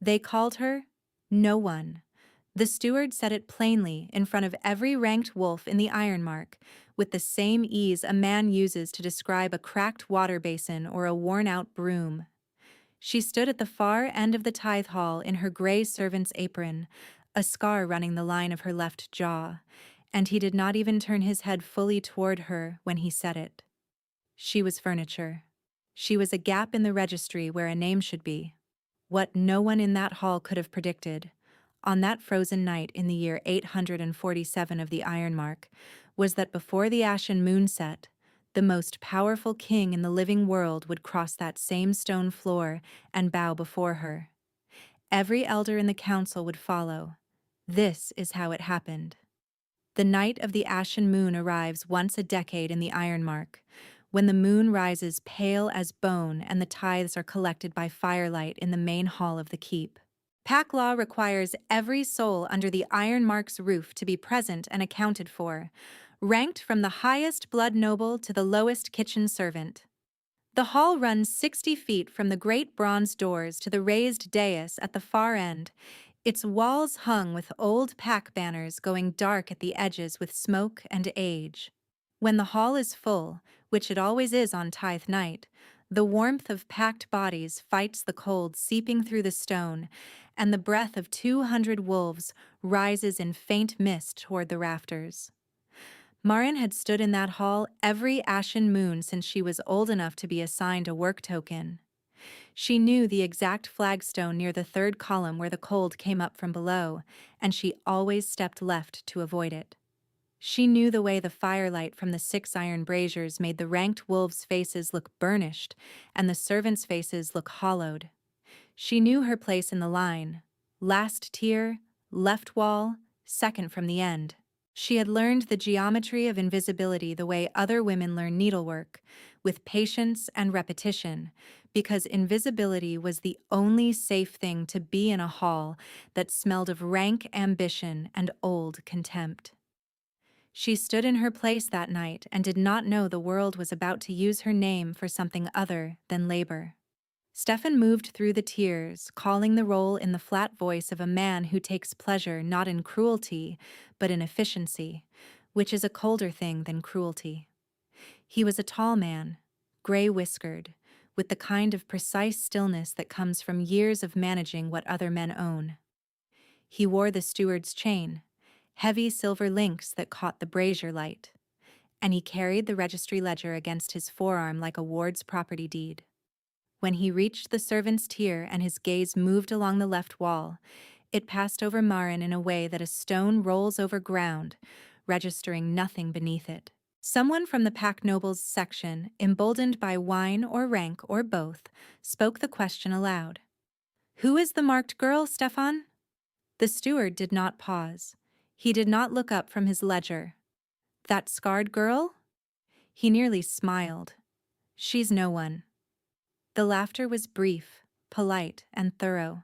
They called her No One. The steward said it plainly in front of every ranked wolf in the Ironmark, with the same ease a man uses to describe a cracked water basin or a worn-out broom. She stood at the far end of the tithe hall in her gray servant's apron, a scar running the line of her left jaw, and he did not even turn his head fully toward her when he said it. She was furniture. She was a gap in the registry where a name should be. What no one in that hall could have predicted, on that frozen night in the year 847 of the Ironmark, was that before the ashen moon set, the most powerful king in the living world would cross that same stone floor and bow before her. Every elder in the council would follow. This is how it happened. The night of the ashen moon arrives once a decade in the Ironmark, when the moon rises pale as bone and the tithes are collected by firelight in the main hall of the keep. Pack law requires every soul under the Ironmark's roof to be present and accounted for, ranked from the highest blood noble to the lowest kitchen servant. The hall runs 60 feet from the great bronze doors to the raised dais at the far end, its walls hung with old pack banners going dark at the edges with smoke and age. When the hall is full, which it always is on tithe night, the warmth of packed bodies fights the cold seeping through the stone, and the breath of 200 wolves rises in faint mist toward the rafters. Marin had stood in that hall every ashen moon since she was old enough to be assigned a work token. She knew the exact flagstone near the third column where the cold came up from below, and she always stepped left to avoid it. She knew the way the firelight from the 6 iron braziers made the ranked wolves' faces look burnished and the servants' faces look hollowed. She knew her place in the line, last tier, left wall, second from the end. She had learned the geometry of invisibility the way other women learn needlework, with patience and repetition, because invisibility was the only safe thing to be in a hall that smelled of rank ambition and old contempt. She stood in her place that night and did not know the world was about to use her name for something other than labor. Stefan moved through the tiers, calling the roll in the flat voice of a man who takes pleasure not in cruelty, but in efficiency, which is a colder thing than cruelty. He was a tall man, gray-whiskered, with the kind of precise stillness that comes from years of managing what other men own. He wore the steward's chain, heavy silver links that caught the brazier light, and he carried the registry ledger against his forearm like a ward's property deed. When he reached the servants' tier and his gaze moved along the left wall, it passed over Marin in a way that a stone rolls over ground, registering nothing beneath it. Someone from the pack nobles section, emboldened by wine or rank or both, spoke the question aloud. "Who is the marked girl, Stefan?" The steward did not pause. He did not look up from his ledger. "That scarred girl?" He nearly smiled. "She's no one." The laughter was brief, polite, and thorough.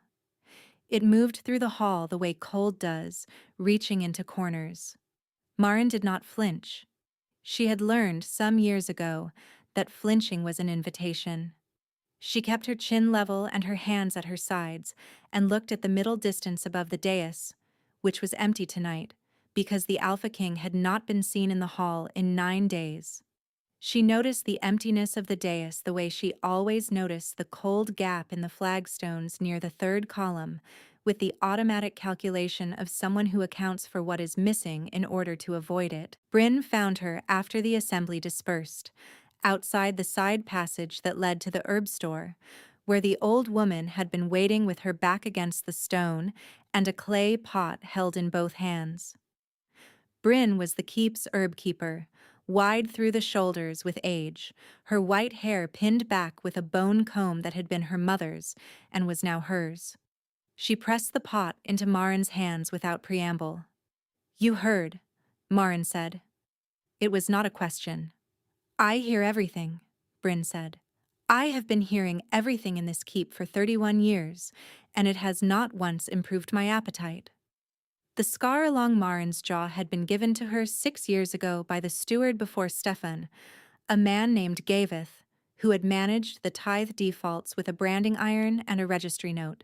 It moved through the hall the way cold does, reaching into corners. Marin did not flinch. She had learned some years ago that flinching was an invitation. She kept her chin level and her hands at her sides and looked at the middle distance above the dais, which was empty tonight because the Alpha King had not been seen in the hall in 9 days. She noticed the emptiness of the dais the way she always noticed the cold gap in the flagstones near the third column, with the automatic calculation of someone who accounts for what is missing in order to avoid it. Bryn found her after the assembly dispersed, outside the side passage that led to the herb store, where the old woman had been waiting with her back against the stone and a clay pot held in both hands. Bryn was the keep's herb keeper, wide through the shoulders with age, her white hair pinned back with a bone comb that had been her mother's and was now hers. She pressed the pot into Marin's hands without preamble. "You heard," Marin said. It was not a question. "I hear everything," Bryn said. "I have been hearing everything in this keep for 31 years, and it has not once improved my appetite." The scar along Marin's jaw had been given to her 6 years ago by the steward before Stefan, a man named Gavith, who had managed the tithe defaults with a branding iron and a registry note.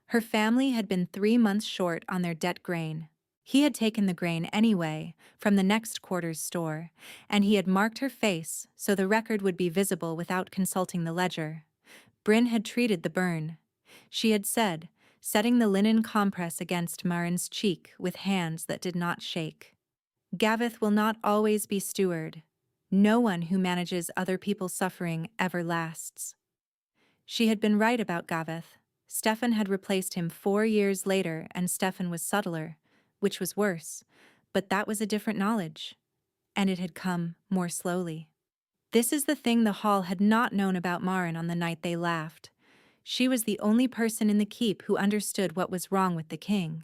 Her family had been 3 months short on their debt grain. He had taken the grain anyway, from the next quarter's store, and he had marked her face so the record would be visible without consulting the ledger. Bryn had treated the burn. She had said, setting the linen compress against Marin's cheek with hands that did not shake. Gavith will not always be steward. No one who manages other people's suffering ever lasts. She had been right about Gavith. Stefan had replaced him 4 years later, and Stefan was subtler, which was worse, but that was a different knowledge, and it had come more slowly. This is the thing the Hall had not known about Marin on the night they laughed. She was the only person in the keep who understood what was wrong with the king.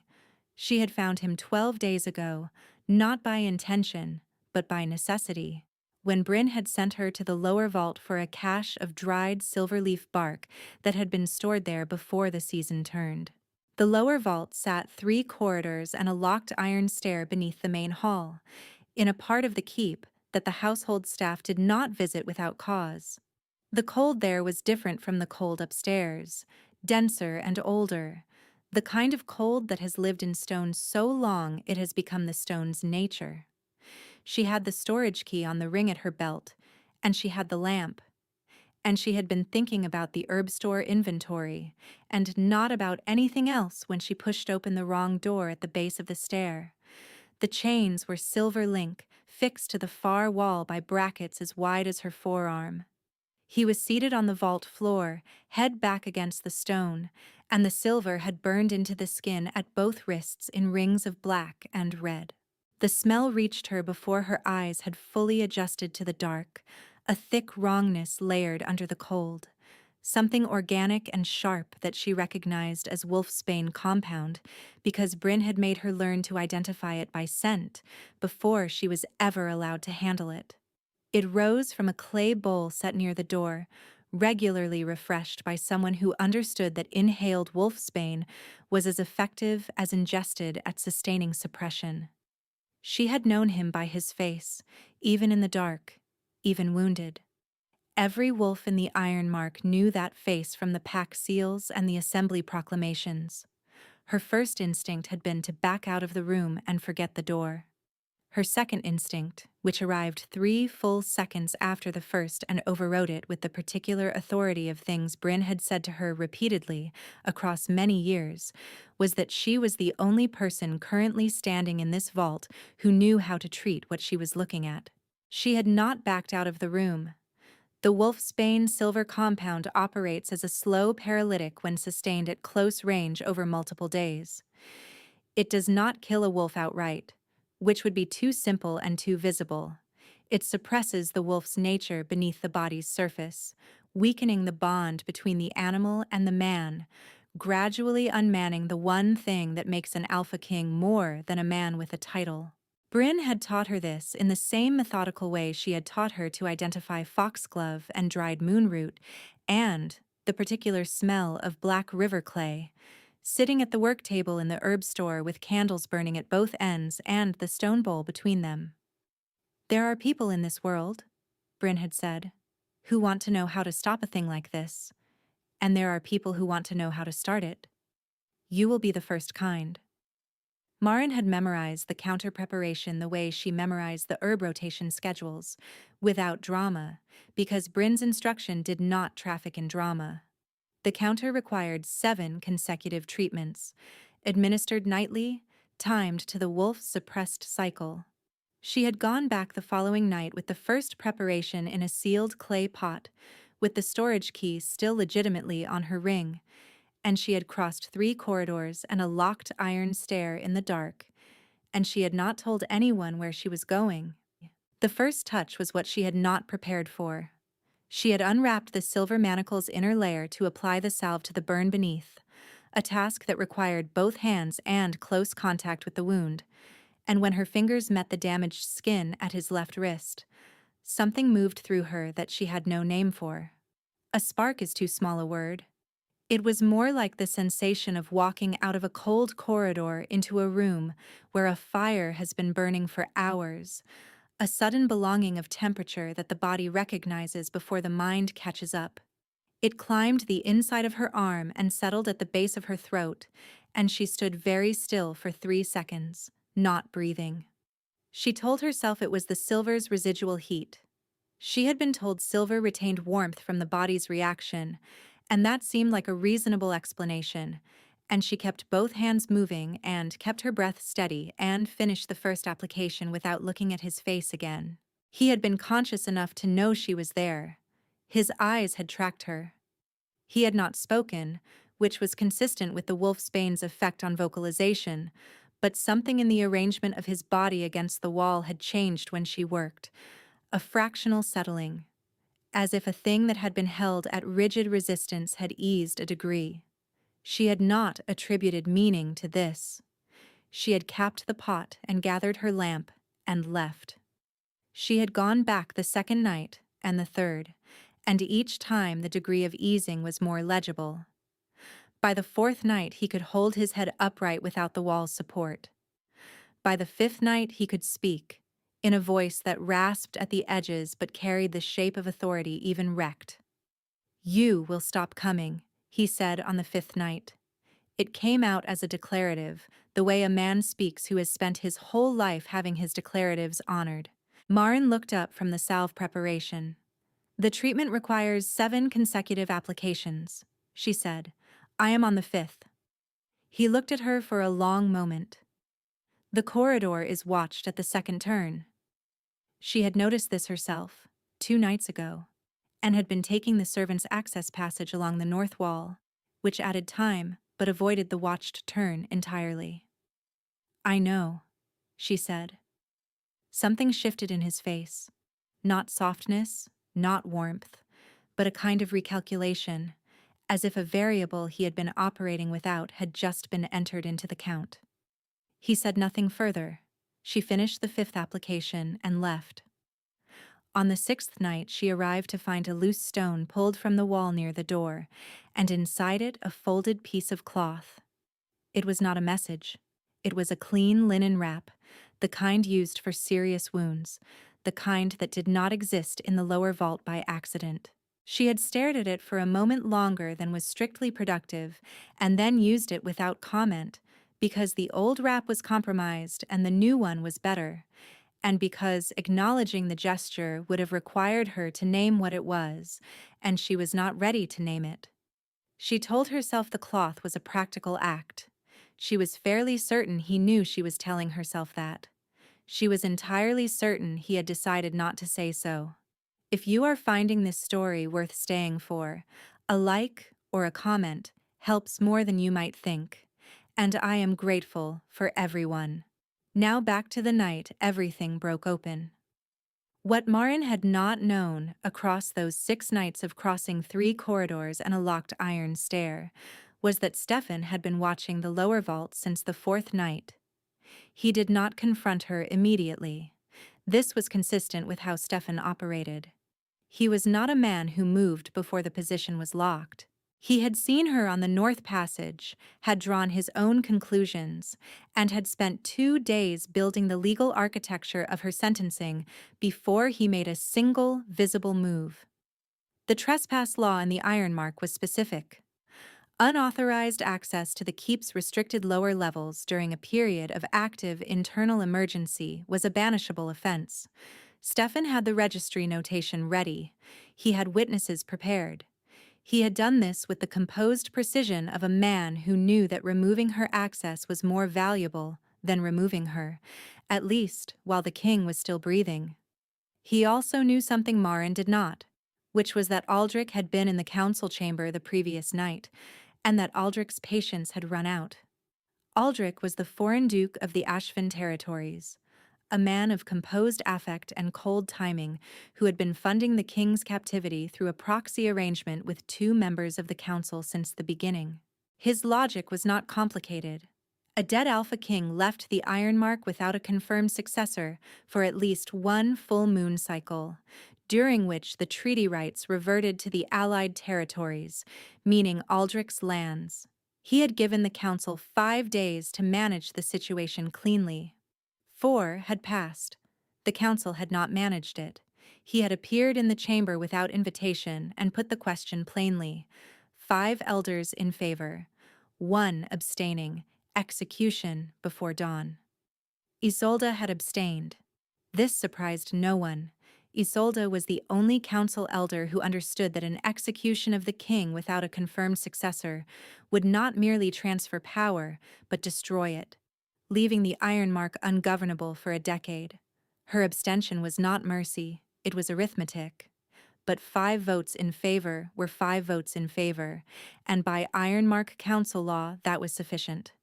She had found him 12 days ago, not by intention, but by necessity, when Bryn had sent her to the lower vault for a cache of dried silver-leaf bark that had been stored there before the season turned. The lower vault sat 3 corridors and a locked iron stair beneath the main hall, in a part of the keep that the household staff did not visit without cause. The cold there was different from the cold upstairs, denser and older, the kind of cold that has lived in stone so long it has become the stone's nature. She had the storage key on the ring at her belt, and she had the lamp. And she had been thinking about the herb store inventory, and not about anything else when she pushed open the wrong door at the base of the stair. The chains were silver link, fixed to the far wall by brackets as wide as her forearm. He was seated on the vault floor, head back against the stone, and the silver had burned into the skin at both wrists in rings of black and red. The smell reached her before her eyes had fully adjusted to the dark, a thick wrongness layered under the cold, something organic and sharp that she recognized as wolfsbane compound because Bryn had made her learn to identify it by scent before she was ever allowed to handle it. It rose from a clay bowl set near the door, regularly refreshed by someone who understood that inhaled wolfsbane was as effective as ingested at sustaining suppression. She had known him by his face, even in the dark, even wounded. Every wolf in the Iron Mark knew that face from the pack seals and the assembly proclamations. Her first instinct had been to back out of the room and forget the door. Her second instinct, which arrived 3 full seconds after the first and overrode it with the particular authority of things Bryn had said to her repeatedly across many years, was that she was the only person currently standing in this vault who knew how to treat what she was looking at. She had not backed out of the room. The wolfsbane silver compound operates as a slow paralytic when sustained at close range over multiple days. It does not kill a wolf outright, which would be too simple and too visible. It suppresses the wolf's nature beneath the body's surface, weakening the bond between the animal and the man, gradually unmanning the one thing that makes an alpha king more than a man with a title. Bryn had taught her this in the same methodical way she had taught her to identify foxglove and dried moonroot, and the particular smell of black river clay, sitting at the work table in the herb store with candles burning at both ends and the stone bowl between them. "There are people in this world," Bryn had said, "who want to know how to stop a thing like this, and there are people who want to know how to start it. You will be the first kind." Marin had memorized the counter preparation the way she memorized the herb rotation schedules, without drama, because Bryn's instruction did not traffic in drama. The counter required 7 consecutive treatments, administered nightly, timed to the wolf's suppressed cycle. She had gone back the following night with the first preparation in a sealed clay pot, with the storage key still legitimately on her ring, and she had crossed 3 corridors and a locked iron stair in the dark, and she had not told anyone where she was going. The first touch was what she had not prepared for. She had unwrapped the silver manacle's inner layer to apply the salve to the burn beneath, a task that required both hands and close contact with the wound, and when her fingers met the damaged skin at his left wrist, something moved through her that she had no name for. A spark is too small a word. It was more like the sensation of walking out of a cold corridor into a room where a fire has been burning for hours, a sudden belonging of temperature that the body recognizes before the mind catches up. It climbed the inside of her arm and settled at the base of her throat, and she stood very still for 3 seconds, not breathing. She told herself it was the silver's residual heat. She had been told silver retained warmth from the body's reaction, and that seemed like a reasonable explanation, and she kept both hands moving and kept her breath steady and finished the first application without looking at his face again. He had been conscious enough to know she was there. His eyes had tracked her. He had not spoken, which was consistent with the wolfsbane's effect on vocalization, but something in the arrangement of his body against the wall had changed when she worked, a fractional settling, as if a thing that had been held at rigid resistance had eased a degree. She had not attributed meaning to this. She had capped the pot and gathered her lamp and left. She had gone back the second night and the third, and each time the degree of easing was more legible. By the fourth night he could hold his head upright without the wall's support. By the fifth night he could speak, in a voice that rasped at the edges but carried the shape of authority even wrecked. "You will stop coming," he said on the fifth night. It came out as a declarative, the way a man speaks who has spent his whole life having his declaratives honored. Marin looked up from the salve preparation. "The treatment requires 7 consecutive applications," she said. "I am on the 5th. He looked at her for a long moment. "The corridor is watched at the second turn." She had noticed this herself, 2 nights ago, and had been taking the servants' access passage along the north wall, which added time but avoided the watched turn entirely. "I know," she said. Something shifted in his face. Not softness, not warmth, but a kind of recalculation, as if a variable he had been operating without had just been entered into the count. He said nothing further. She finished the 5th application and left. On the 6th night she arrived to find a loose stone pulled from the wall near the door, and inside it a folded piece of cloth. It was not a message. It was a clean linen wrap, the kind used for serious wounds, the kind that did not exist in the lower vault by accident. She had stared at it for a moment longer than was strictly productive, and then used it without comment, because the old wrap was compromised and the new one was better, and because acknowledging the gesture would have required her to name what it was, and she was not ready to name it. She told herself the cloth was a practical act. She was fairly certain he knew she was telling herself that. She was entirely certain he had decided not to say so. If you are finding this story worth staying for, a like or a comment helps more than you might think, and I am grateful for everyone. Now back to the night everything broke open. What Marin had not known across those 6 nights of crossing 3 corridors and a locked iron stair was that Stefan had been watching the lower vault since the 4th night. He did not confront her immediately. This was consistent with how Stefan operated. He was not a man who moved before the position was locked. He had seen her on the North Passage, had drawn his own conclusions, and had spent 2 days building the legal architecture of her sentencing before he made a single visible move. The trespass law in the Ironmark was specific. Unauthorized access to the keep's restricted lower levels during a period of active internal emergency was a banishable offense. Stefan had the registry notation ready. He had witnesses prepared. He had done this with the composed precision of a man who knew that removing her access was more valuable than removing her, at least while the king was still breathing. He also knew something Marin did not, which was that Aldrich had been in the council chamber the previous night, and that Aldrich's patience had run out. Aldrich was the foreign duke of the Ashvin territories, a man of composed affect and cold timing who had been funding the king's captivity through a proxy arrangement with 2 members of the council since the beginning. His logic was not complicated. A dead Alpha King left the Ironmark without a confirmed successor for at least 1 full moon cycle, during which the treaty rights reverted to the Allied territories, meaning Aldrich's lands. He had given the council 5 days to manage the situation cleanly. 4 had passed. The council had not managed it. He had appeared in the chamber without invitation and put the question plainly. 5 elders in favor, 1 abstaining, execution before dawn. Isolde had abstained. This surprised no one. Isolde was the only council elder who understood that an execution of the king without a confirmed successor would not merely transfer power, but destroy it, leaving the Iron Mark ungovernable for a decade. Her abstention was not mercy, it was arithmetic. But 5 votes in favor were 5 votes in favor, and by Iron Mark council law that was sufficient.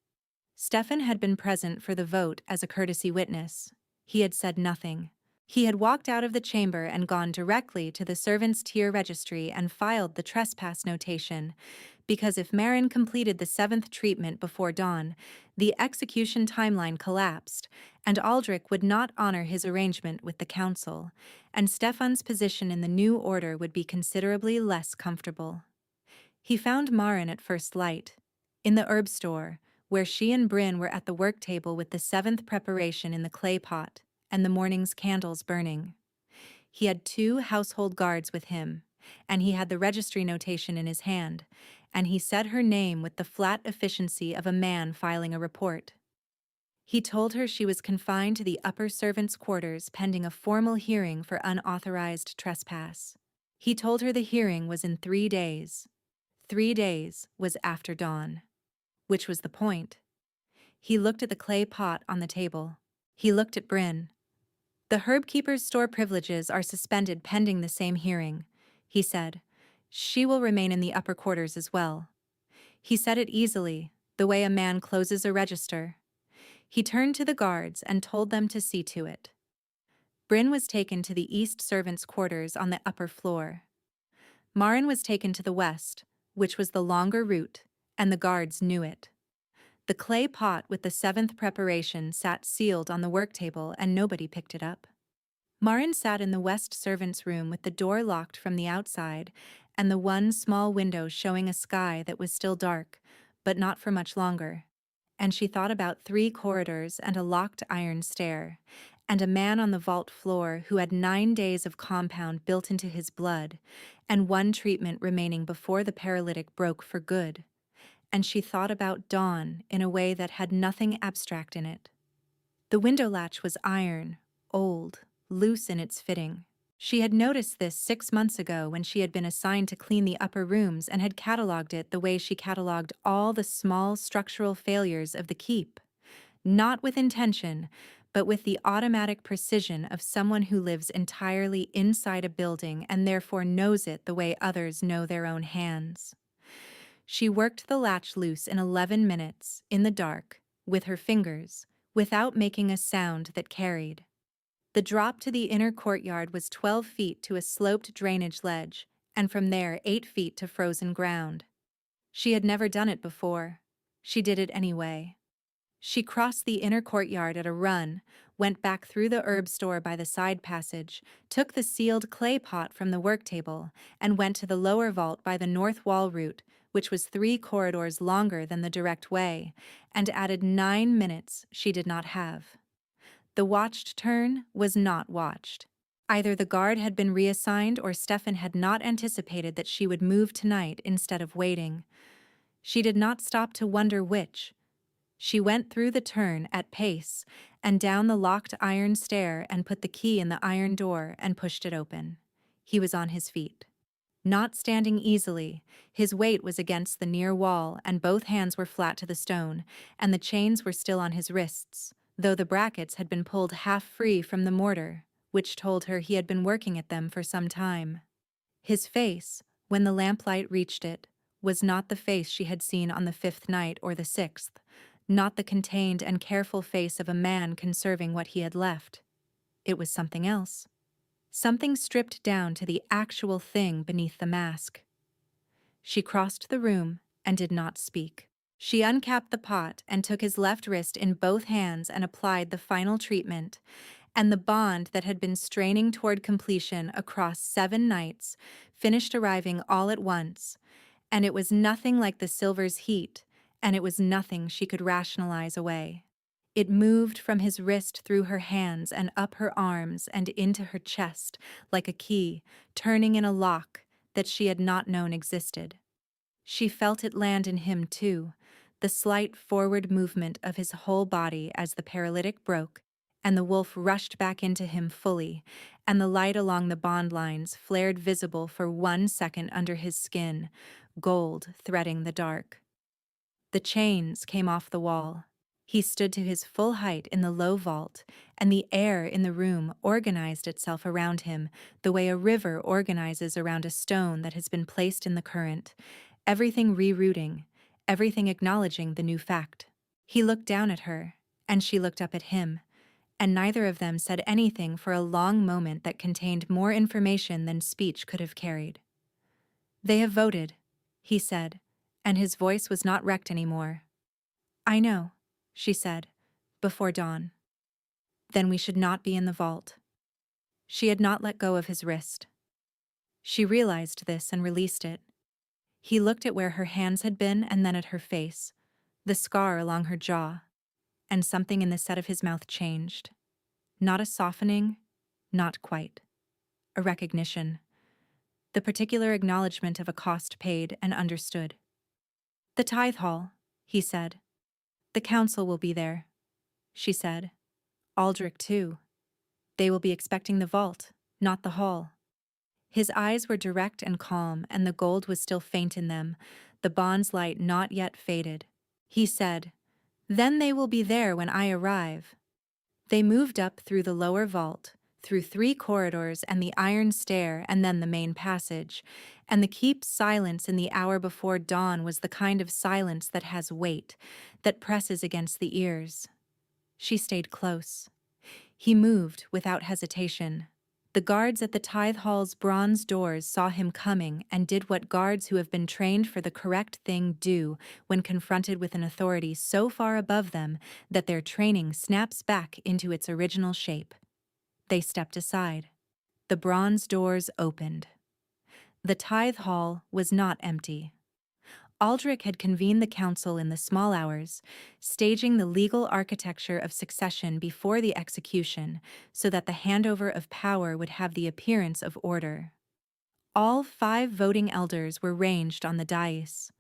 Stefan had been present for the vote as a courtesy witness. He had said nothing. He had walked out of the chamber and gone directly to the servants' tier registry and filed the trespass notation, because if Marin completed the 7th treatment before dawn, the execution timeline collapsed, and Aldrich would not honor his arrangement with the council, and Stefan's position in the new order would be considerably less comfortable. He found Marin at first light, in the herb store, where she and Bryn were at the work table with the 7th preparation in the clay pot and the morning's candles burning. He had 2 household guards with him, and he had the registry notation in his hand, and he said her name with the flat efficiency of a man filing a report. He told her she was confined to the upper servants' quarters pending a formal hearing for unauthorized trespass. He told her the hearing was in 3 days. 3 days was after dawn. Which was the point. He looked at the clay pot on the table. He looked at Bryn. The herb keeper's store privileges are suspended pending the same hearing, he said. She will remain in the upper quarters as well. He said it easily, the way a man closes a register. He turned to the guards and told them to see to it. Bryn was taken to the east servants' quarters on the upper floor. Marin was taken to the west, which was the longer route, and the guards knew it. The clay pot with the 7th preparation sat sealed on the work table and nobody picked it up. Marin sat in the west servants' room with the door locked from the outside and the one small window showing a sky that was still dark, but not for much longer. And she thought about 3 corridors and a locked iron stair, and a man on the vault floor who had 9 days of compound built into his blood, and 1 treatment remaining before the paralytic broke for good. And she thought about dawn in a way that had nothing abstract in it. The window latch was iron, old, loose in its fitting. She had noticed this 6 months ago when she had been assigned to clean the upper rooms and had catalogued it the way she catalogued all the small structural failures of the keep. Not with intention, but with the automatic precision of someone who lives entirely inside a building and therefore knows it the way others know their own hands. She worked the latch loose in 11 minutes, in the dark, with her fingers, without making a sound that carried. The drop to the inner courtyard was 12 feet to a sloped drainage ledge, and from there 8 feet to frozen ground. She had never done it before. She did it anyway. She crossed the inner courtyard at a run, went back through the herb store by the side passage, took the sealed clay pot from the work table, and went to the lower vault by the north wall route, which was 3 corridors longer than the direct way, and added 9 minutes she did not have. The watched turn was not watched. Either the guard had been reassigned or Stefan had not anticipated that she would move tonight instead of waiting. She did not stop to wonder which. She went through the turn at pace and down the locked iron stair and put the key in the iron door and pushed it open. He was on his feet. Not standing easily, his weight was against the near wall and both hands were flat to the stone, and the chains were still on his wrists, though the brackets had been pulled half free from the mortar, which told her he had been working at them for some time. His face, when the lamplight reached it, was not the face she had seen on the 5th night or the 6th, not the contained and careful face of a man conserving what he had left. It was something else. Something stripped down to the actual thing beneath the mask. She crossed the room and did not speak. She uncapped the pot and took his left wrist in both hands and applied the final treatment, and the bond that had been straining toward completion across 7 nights finished arriving all at once, and it was nothing like the silver's heat, and it was nothing she could rationalize away. It moved from his wrist through her hands and up her arms and into her chest like a key, turning in a lock that she had not known existed. She felt it land in him too, the slight forward movement of his whole body as the paralytic broke, and the wolf rushed back into him fully, and the light along the bond lines flared visible for 1 second under his skin, gold threading the dark. The chains came off the wall. He stood to his full height in the low vault, and the air in the room organized itself around him the way a river organizes around a stone that has been placed in the current, everything rerouting, everything acknowledging the new fact. He looked down at her, and she looked up at him, and neither of them said anything for a long moment that contained more information than speech could have carried. "They have voted," he said, and his voice was not wrecked anymore. "I know," she said, "before dawn." "Then we should not be in the vault." She had not let go of his wrist. She realized this and released it. He looked at where her hands had been and then at her face, the scar along her jaw, and something in the set of his mouth changed. Not a softening, not quite. A recognition. The particular acknowledgement of a cost paid and understood. "The tithe hall," he said. "The council will be there," she said. "Aldrich, too. They will be expecting the vault, not the hall." His eyes were direct and calm, and the gold was still faint in them, the bond's light not yet faded. He said, "Then they will be there when I arrive." They moved up through the lower vault, through 3 corridors and the iron stair and then the main passage, and the keep's silence in the hour before dawn was the kind of silence that has weight, that presses against the ears. She stayed close. He moved without hesitation. The guards at the tithe hall's bronze doors saw him coming and did what guards who have been trained for the correct thing do when confronted with an authority so far above them that their training snaps back into its original shape. They stepped aside. The bronze doors opened. The tithe hall was not empty. Aldrich had convened the council in the small hours, staging the legal architecture of succession before the execution so that the handover of power would have the appearance of order. All 5 voting elders were ranged on the dais.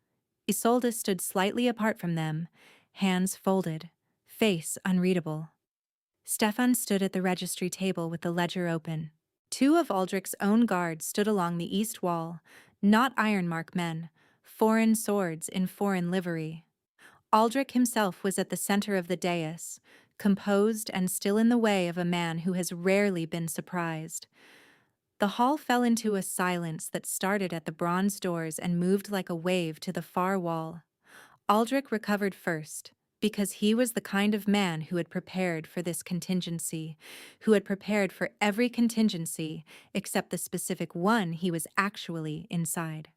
Isolde stood slightly apart from them, hands folded, face unreadable. Stefan stood at the registry table with the ledger open. 2 of Aldrich's own guards stood along the east wall, not ironmark men, foreign swords in foreign livery. Aldrich himself was at the center of the dais, composed and still in the way of a man who has rarely been surprised. The hall fell into a silence that started at the bronze doors and moved like a wave to the far wall. Aldrich recovered first, because he was the kind of man who had prepared for this contingency, who had prepared for every contingency except the specific one he was actually inside.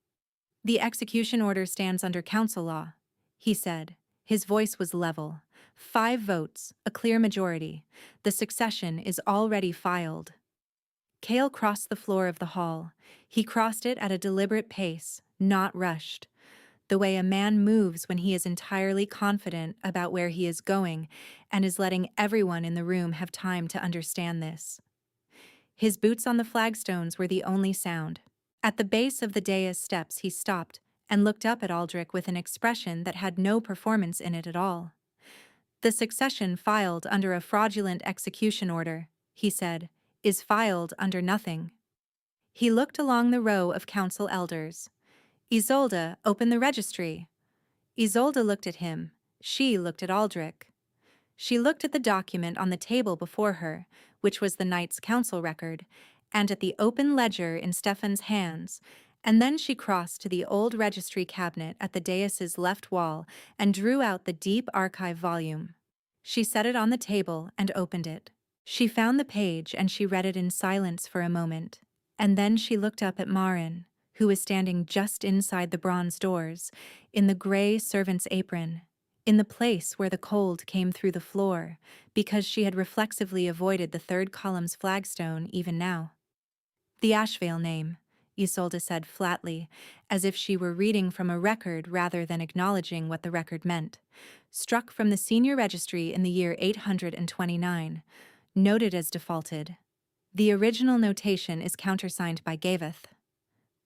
"The execution order stands under council law," he said. His voice was level. 5 votes, a clear majority. The succession is already filed. Cale crossed the floor of the hall. He crossed it at a deliberate pace, not rushed. The way a man moves when he is entirely confident about where he is going and is letting everyone in the room have time to understand this. His boots on the flagstones were the only sound. At the base of the dais steps he stopped and looked up at Aldrich with an expression that had no performance in it at all. "The succession filed under a fraudulent execution order," he said, "is filed under nothing." He looked along the row of council elders. "Isolde, open the registry." Isolde looked at him. She looked at Aldrich. She looked at the document on the table before her, which was the night's council record, and at the open ledger in Stefan's hands, and then she crossed to the old registry cabinet at the dais's left wall and drew out the deep archive volume. She set it on the table and opened it. She found the page and she read it in silence for a moment, and then she looked up at Marin, who was standing just inside the bronze doors, in the gray servant's apron, in the place where the cold came through the floor, because she had reflexively avoided the 3rd column's flagstone even now. "The Ashvale name," Isolde said flatly, as if she were reading from a record rather than acknowledging what the record meant. struck from the senior registry in the year 829, noted as defaulted. The original notation is countersigned by Gaveth.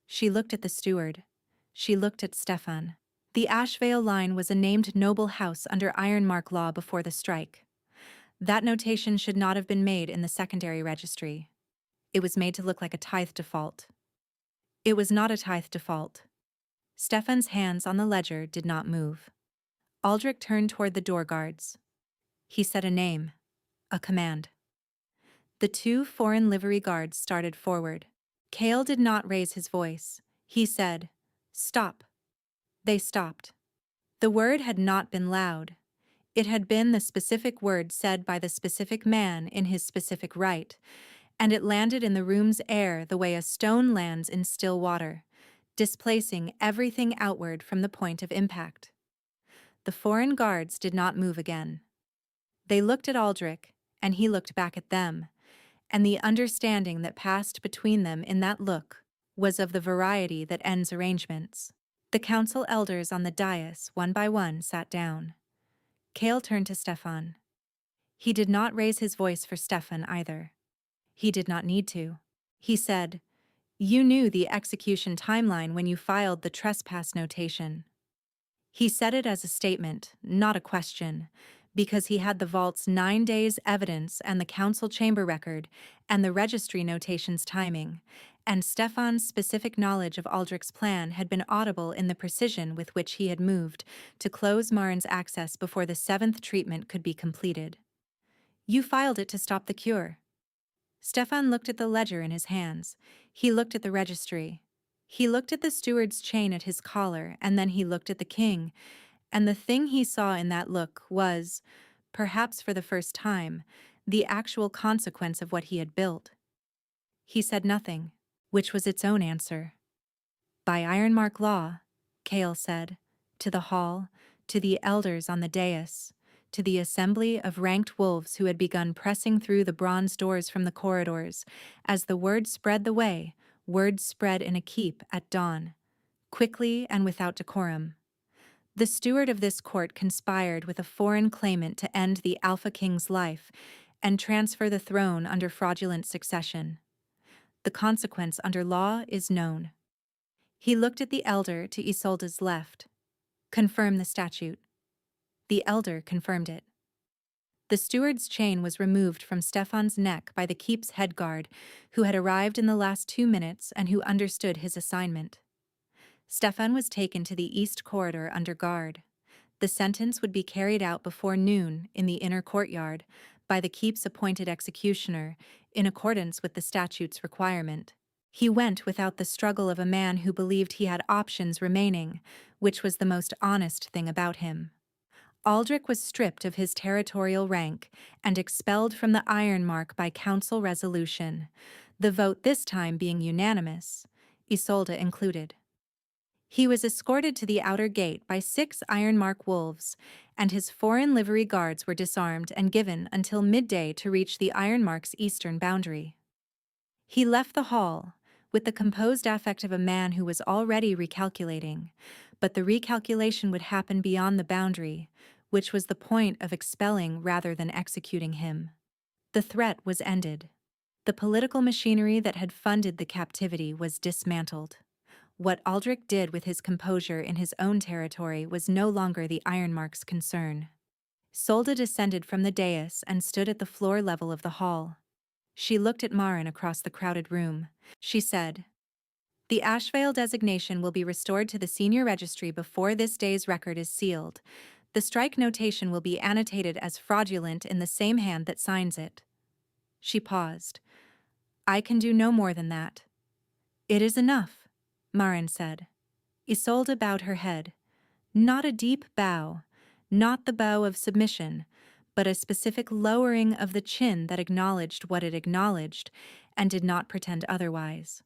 She looked at the steward. She looked at Stefan. The Ashvale line was a named noble house under Ironmark law before the strike. That notation should not have been made in the secondary registry. It was made to look like a tithe default. It was not a tithe default. Stefan's hands on the ledger did not move. Aldrich turned toward the door guards. He said a name, a command. The two foreign livery guards started forward. Cale did not raise his voice. He said, "Stop." They stopped. The word had not been loud. It had been the specific word said by the specific man in his specific right, and it landed in the room's air the way a stone lands in still water, displacing everything outward from the point of impact. The foreign guards did not move again. They looked at Aldrich, and he looked back at them, and the understanding that passed between them in that look was of the variety that ends arrangements. The council elders on the dais, one by one, sat down. Cale turned to Stefan. He did not raise his voice for Stefan either. He did not need to. He said, "You knew the execution timeline when you filed the trespass notation." He said it as a statement, not a question, because he had the vault's 9 days evidence and the council chamber record and the registry notation's timing, and Stefan's specific knowledge of Aldrich's plan had been audible in the precision with which he had moved to close Marin's access before the 7th treatment could be completed. "You filed it to stop the cure." Stefan looked at the ledger in his hands. He looked at the registry. He looked at the steward's chain at his collar, and then he looked at the king, and the thing he saw in that look was, perhaps for the first time, the actual consequence of what he had built. He said nothing, which was its own answer. "By Ironmark law," Cale said, to the hall, to the elders on the dais, to the assembly of ranked wolves who had begun pressing through the bronze doors from the corridors, as the word spread the way, word spread in a keep at dawn, quickly and without decorum. The steward of this court conspired with a foreign claimant to end the Alpha King's life and transfer the throne under fraudulent succession. The consequence under law is known. He looked at the elder to Isolde's left. "Confirm the statute." The elder confirmed it. The steward's chain was removed from Stefan's neck by the keep's head guard, who had arrived in the last 2 minutes and who understood his assignment. Stefan was taken to the east corridor under guard. The sentence would be carried out before noon in the inner courtyard by the keep's appointed executioner, in accordance with the statute's requirement. He went without the struggle of a man who believed he had options remaining, which was the most honest thing about him. Aldrich was stripped of his territorial rank and expelled from the Ironmark by council resolution, the vote this time being unanimous, Isolde included. He was escorted to the outer gate by 6 Ironmark wolves, and his foreign livery guards were disarmed and given until midday to reach the Ironmark's eastern boundary. He left the hall, with the composed affect of a man who was already recalculating, but the recalculation would happen beyond the boundary, which was the point of expelling rather than executing him. The threat was ended. The political machinery that had funded the captivity was dismantled. What Aldrich did with his composure in his own territory was no longer the Ironmark's concern. Isolde descended from the dais and stood at the floor level of the hall. She looked at Marin across the crowded room. She said, "The Ashvale designation will be restored to the senior registry before this day's record is sealed. The strike notation will be annotated as fraudulent in the same hand that signs it." She paused. "I can do no more than that." "It is enough," Marin said. Isolde bowed her head. Not a deep bow, not the bow of submission, but a specific lowering of the chin that acknowledged what it acknowledged and did not pretend otherwise.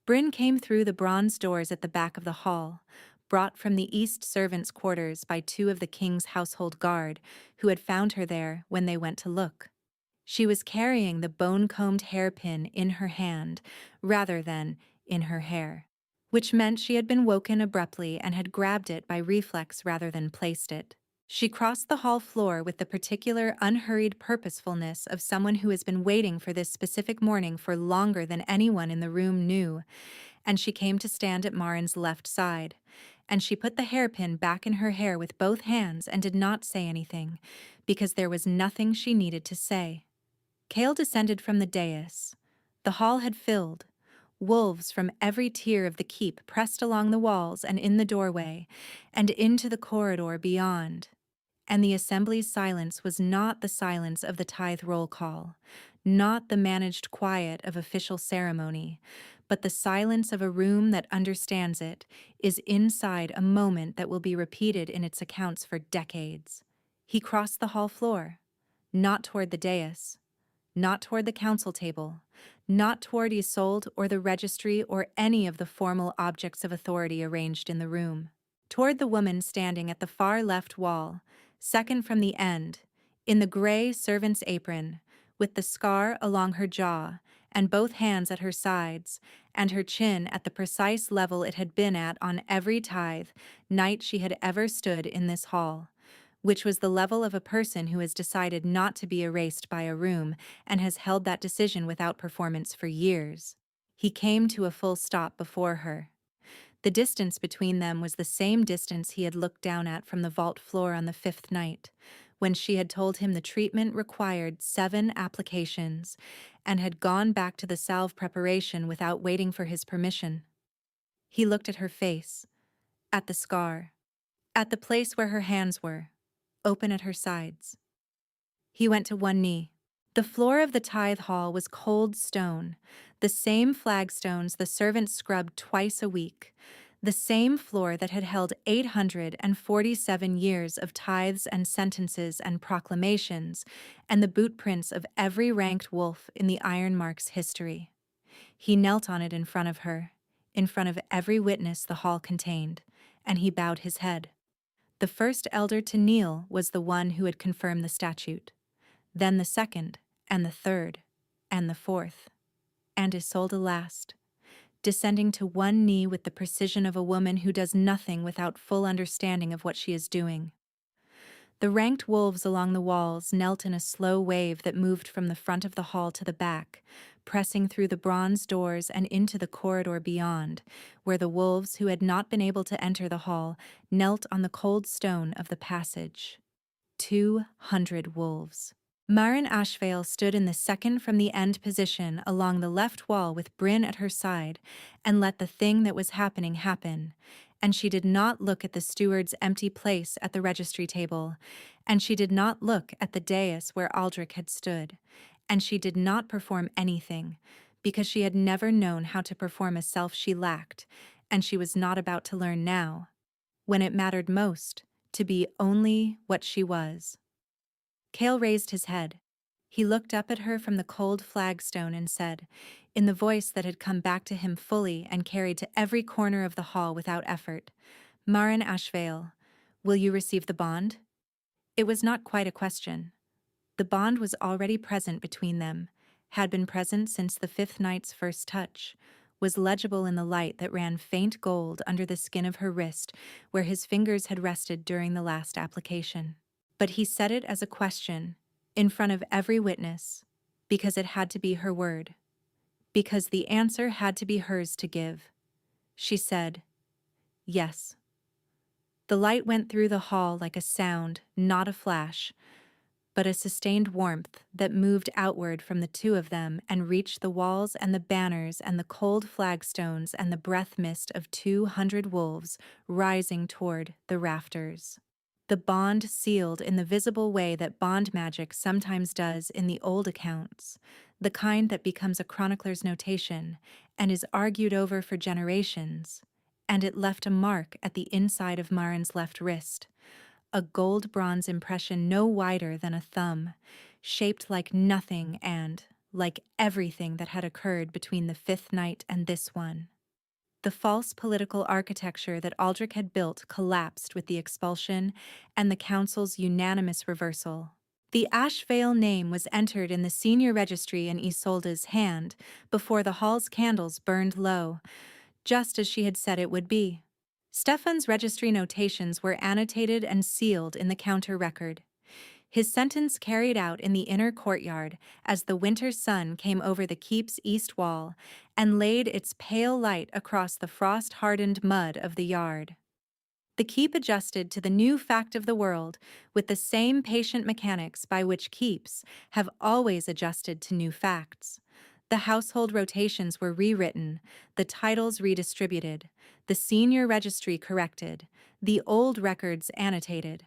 Bryn came through the bronze doors at the back of the hall, brought from the east servants' quarters by 2 of the king's household guard, who had found her there when they went to look. She was carrying the bone-combed hairpin in her hand, rather than in her hair, which meant she had been woken abruptly and had grabbed it by reflex rather than placed it. She crossed the hall floor with the particular unhurried purposefulness of someone who has been waiting for this specific morning for longer than anyone in the room knew, and she came to stand at Marin's left side. And she put the hairpin back in her hair with both hands and did not say anything, because there was nothing she needed to say. Kale descended from the dais. The hall had filled. Wolves from every tier of the keep pressed along the walls and in the doorway, and into the corridor beyond. And the assembly's silence was not the silence of the tithe roll call, not the managed quiet of official ceremony, but the silence of a room that understands it is inside a moment that will be repeated in its accounts for decades. He crossed the hall floor, not toward the dais, not toward the council table, not toward Isolde or the registry or any of the formal objects of authority arranged in the room. Toward the woman standing at the far left wall, second from the end, in the gray servant's apron, with the scar along her jaw, and both hands at her sides, and her chin at the precise level it had been at on every tithe night she had ever stood in this hall, which was the level of a person who has decided not to be erased by a room and has held that decision without performance for years. He came to a full stop before her. The distance between them was the same distance he had looked down at from the vault floor on the fifth night, when she had told him the treatment required 7 applications and had gone back to the salve preparation without waiting for his permission. He looked at her face, at the scar, at the place where her hands were, open at her sides. He went to one knee. The floor of the tithe hall was cold stone, the same flagstones the servants scrubbed twice a week, the same floor that had held 847 years of tithes and sentences and proclamations, and the boot prints of every ranked wolf in the Ironmark's history. He knelt on it in front of her, in front of every witness the hall contained, and he bowed his head. The first elder to kneel was the one who had confirmed the statute, then the second, and the third, and the fourth, and Isolde last, descending to one knee with the precision of a woman who does nothing without full understanding of what she is doing. The ranked wolves along the walls knelt in a slow wave that moved from the front of the hall to the back, pressing through the bronze doors and into the corridor beyond, where the wolves who had not been able to enter the hall knelt on the cold stone of the passage. 200 wolves. Marin Ashvale stood in the second from the end position along the left wall with Bryn at her side and let the thing that was happening happen, and she did not look at the steward's empty place at the registry table, and she did not look at the dais where Aldrich had stood, and she did not perform anything, because she had never known how to perform a self she lacked, and she was not about to learn now, when it mattered most, to be only what she was. Kale raised his head. He looked up at her from the cold flagstone and said, in the voice that had come back to him fully and carried to every corner of the hall without effort, "Marin Ashvale, will you receive the bond?" It was not quite a question. The bond was already present between them, had been present since the fifth night's first touch, was legible in the light that ran faint gold under the skin of her wrist where his fingers had rested during the last application. But he said it as a question, in front of every witness, because it had to be her word, because the answer had to be hers to give. She said, "Yes." The light went through the hall like a sound, not a flash, but a sustained warmth that moved outward from the two of them and reached the walls and the banners and the cold flagstones and the breath mist of 200 wolves rising toward the rafters. The bond sealed in the visible way that bond magic sometimes does in the old accounts, the kind that becomes a chronicler's notation and is argued over for generations, and it left a mark at the inside of Marin's left wrist, a gold-bronze impression no wider than a thumb, shaped like nothing and, like everything that had occurred between the fifth night and this one. The false political architecture that Aldrich had built collapsed with the expulsion and the council's unanimous reversal. The Ashvale name was entered in the senior registry in Isolde's hand before the hall's candles burned low, just as she had said it would be. Stefan's registry notations were annotated and sealed in the counter record. His sentence carried out in the inner courtyard as the winter sun came over the keep's east wall and laid its pale light across the frost-hardened mud of the yard. The keep adjusted to the new fact of the world with the same patient mechanics by which keeps have always adjusted to new facts. The household rotations were rewritten, the titles redistributed, the senior registry corrected, the old records annotated.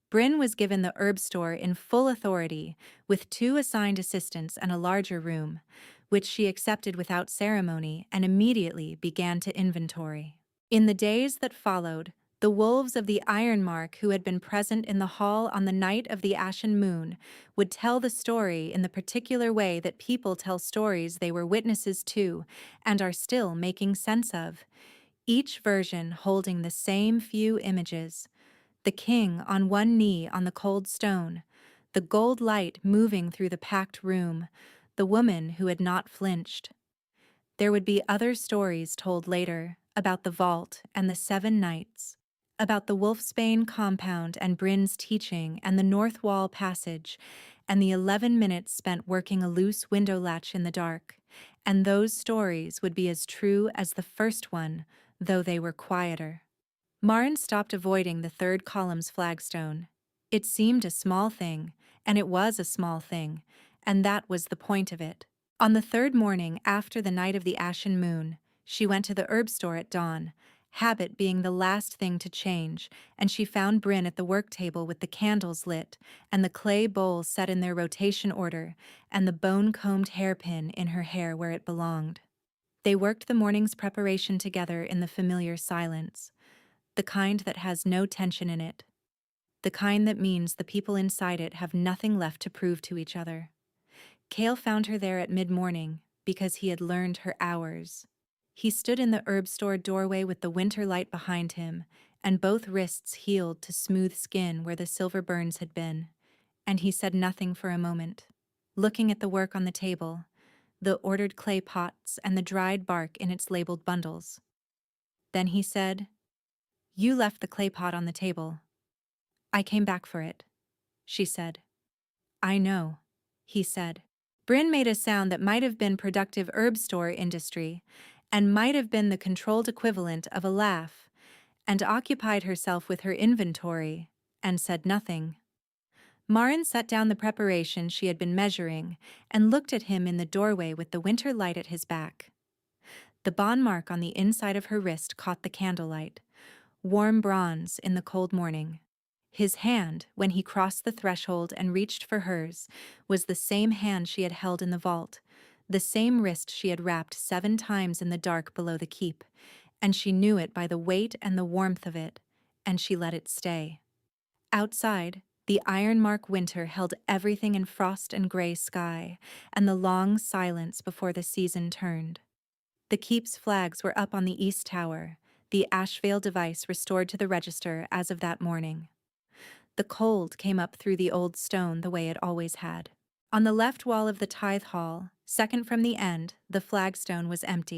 Bryn was given the herb store in full authority, with 2 assigned assistants and a larger room, which she accepted without ceremony and immediately began to inventory. In the days that followed, the wolves of the Ironmark who had been present in the hall on the night of the ashen moon would tell the story in the particular way that people tell stories they were witnesses to and are still making sense of, each version holding the same few images: the king on one knee on the cold stone, the gold light moving through the packed room, the woman who had not flinched. There would be other stories told later about the vault and the 7 nights, about the Wolfsbane compound and Bryn's teaching and the North Wall passage, and the 11 minutes spent working a loose window latch in the dark, and those stories would be as true as the first one, though they were quieter. Marin stopped avoiding the third column's flagstone. It seemed a small thing, and it was a small thing, and that was the point of it. On the 3rd morning after the night of the ashen moon, she went to the herb store at dawn, habit being the last thing to change, and she found Bryn at the work table with the candles lit, and the clay bowls set in their rotation order, and the bone-combed hairpin in her hair where it belonged. They worked the morning's preparation together in the familiar silence, the kind that has no tension in it, the kind that means the people inside it have nothing left to prove to each other. Cale found her there at mid-morning because he had learned her hours. He stood in the herb store doorway with the winter light behind him, and both wrists healed to smooth skin where the silver burns had been, and he said nothing for a moment, looking at the work on the table, the ordered clay pots and the dried bark in its labeled bundles. Then he said, "You left the clay pot on the table." "I came back for it," she said. "I know," he said. Bryn made a sound that might have been productive herb store industry, and might have been the controlled equivalent of a laugh, and occupied herself with her inventory, and said nothing. Marin set down the preparation she had been measuring, and looked at him in the doorway with the winter light at his back. The bond mark on the inside of her wrist caught the candlelight, warm bronze in the cold morning. His hand, when he crossed the threshold and reached for hers, was the same hand she had held in the vault, the same wrist she had wrapped 7 times in the dark below the keep, and she knew it by the weight and the warmth of it, and she let it stay. Outside, the Ironmark winter held everything in frost and gray sky, and the long silence before the season turned. The keep's flags were up on the east tower, the Ashvale device restored to the register as of that morning. The cold came up through the old stone the way it always had. On the left wall of the tithe hall, second from the end, the flagstone was empty.